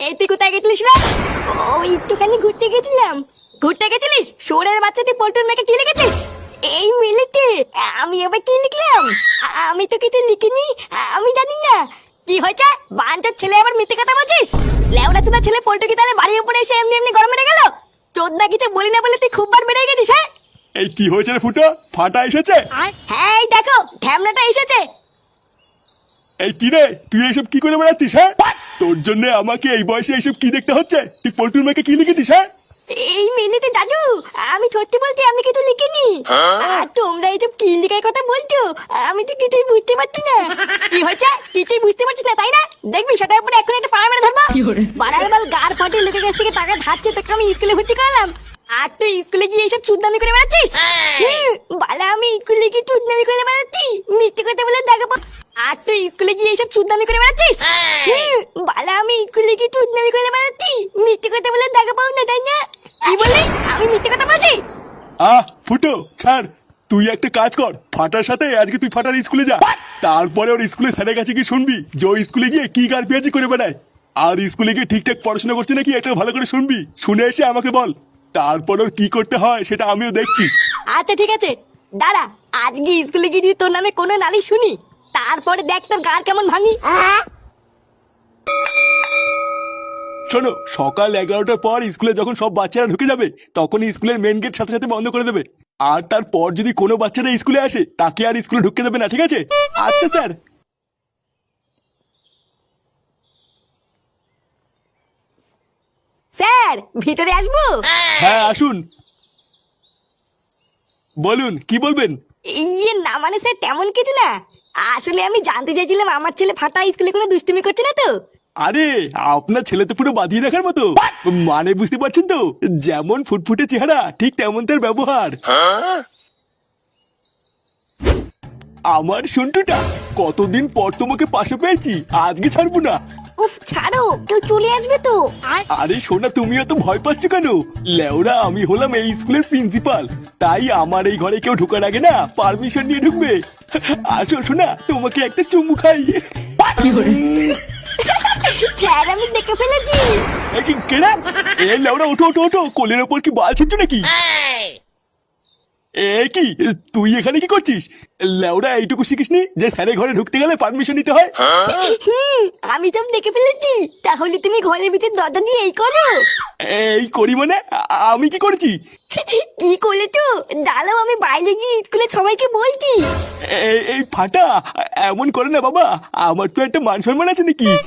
এই তুই কোথায় গেছিলিস রে? ও একটুখানি ঘুরতে গেছিলাম। ঘুরতে গেছিলিস? সোরের বাচ্চা তুই পল্টুর মেয়েকে কি লিখেছিস? এই মেলেতে আমি আবার কি লিখলাম? আমি তো কিছু লিখিনি, আমি জানি না। কি হয়েছে? বাঞ্চার ছেলে আবার মিথ্যে কথা বলছিস? লেওড়া তুই ছেলে পল্টু কি তাহলে বাড়ির উপরে এসে এমনি এমনি গরম মেরে গেল? চোদ্দা কিছু বলি না বলে তুই খুব বার বেড়ে গেছিস। হ্যাঁ এই কি হয়েছে রে ফুটো? ফাটা এসেছে? হ্যাঁ এই দেখো ঢ্যামনাটা এসেছে। এই কি রে, তুই এইসব কি করে বেড়াচ্ছিস? হ্যাঁ, তোর জন্য আমাকে এই বয়সে এইসব কি দেখতে হচ্ছে? তুই পল্টুর মেয়েকে কি লিখেছিস? হ্যাঁ, এই মেলেতে দাদু আমি সত্যি বলতে আমি কিছু লিখিনি। আর তোমরা এইসব কি লিখার কথা বলছো? আমি তো কিছুই বুঝতে পারছি না। কি হয়েছে? কিছুই বুঝতে পারছিস না তাই না? দেখবি সেটার উপরে এখন একটা পাড়া মেরে ধরবো। বাড়ার বাল গার ফাটে লোকের কাছ থেকে টাকা ধারছে তোকে আমি স্কুলে ভর্তি করালাম, আর তুই স্কুলে গিয়ে এইসব চুদনামি করে বেড়াচ্ছিস। বালা আমি স্কুলে গিয়ে চুদনামি করে বেড়াচ্ছি? মিথ্যে কথা বলে দেখাবো। আর তুই স্কুলে গিয়ে এইসব চুদনামি করে বেড়াচ্ছিস? বালা আমি স্কুলে গিয়ে চুদনামি করে বেড়াচ্ছি? মিথ্যে কথা বলে দেখাবো না তাই না? কি বললি? আমি মিথ্যে কথা বলছি? ফুটো ছাড়। তুই একটা কাজ কর, ফাটার সাথে আজকে তুই ফাটার স্কুলে যা। তারপরে ওর স্কুলে স্যারের কাছে কি শুনবি যে ওই স্কুলে গিয়ে কি গার পেঁয়াজি করে বেড়ায়। আর স্কুলে গিয়ে ঠিকঠাক পড়াশোনা করছে নাকি এটা ভালো করে শুনবি, শুনে এসে আমাকে বল। তারপর ওর কি করতে হয় সেটা আমিও দেখছি। আচ্ছা ঠিক আছে, দাঁড়া আজকে স্কুলে গিয়ে যদি তোর নামে কোনো নালিশ শুনি তারপরে দেখ তোর গার কেমন ভাঙি। শোনো, সকাল 11টার পর স্কুলে যখন সব বাচ্চারা ঢুকে যাবে তখন স্কুলের মেন গেট সাথে সাথে বন্ধ করে দেবে। আর তারপর যদি কোনো বাচ্চারা স্কুলে আসে তাকে আর স্কুলে ঢুকতে দেবে না, ঠিক আছে? আচ্ছা স্যার। স্যার ভিতরে আসবো? হ্যাঁ আসুন, বলুন কি বলবেন। ইয়ে না মানে স্যার তেমন কিছু না, আসলে আমি জানতে চাইছিলাম আমার ছেলে ফাটা স্কুলে কোনো দুষ্টুমি করছে না তো? আরে আপনার ছেলে তো পুরো বাঁধিয়ে রাখার মতো, মানে বুঝতে পারছেন তো, যেমন ফুটফুটে চেহারা ঠিক তেমন তার ব্যবহার। আমার সন্টুটা, কতদিন পর তোমাকে পাশে পেয়েছি, আজকে ছাড়বো না। উফ ছাড়ো, কেউ চলে আসবে তো। আরে সোনা, তুমিও তো ভয় পাচ্ছ কেন? লেওরা আমি হলাম এই স্কুলের প্রিন্সিপাল, তাই আমার এই ঘরে কেউ ঢোকার আগে না পারমিশন নিয়ে ঢুকবে। আসো সোনা, তোমাকে একটা চুমু খাই। স্যার আমি দেখে ফেলেছি। কেডা? এ লেওরা ওঠো ওঠো ওঠো, কোলের ওপর কি বাল ছিচ্ছ নাকি? এ কি, তুই এখানে কি করছিস? লেওরা এইটুকু শিখিসনি যে স্যারের ঘরে ঢুকতে গেলে পারমিশন নিতে হয়? আমি সব দেখে ফেলেছি, তাহলে তুমি ঘরের ভিতর দরজা দিয়ে এই করো। এই করি মানে? আমি কি করছি? কি করেছো? দাঁড়াও আমি বাইরে গিয়ে স্কুলে সবাইকে বলছি। এই ফাটা, এমন করে না বাবা, আমার তো একটা মান সম্মান আছে নাকি?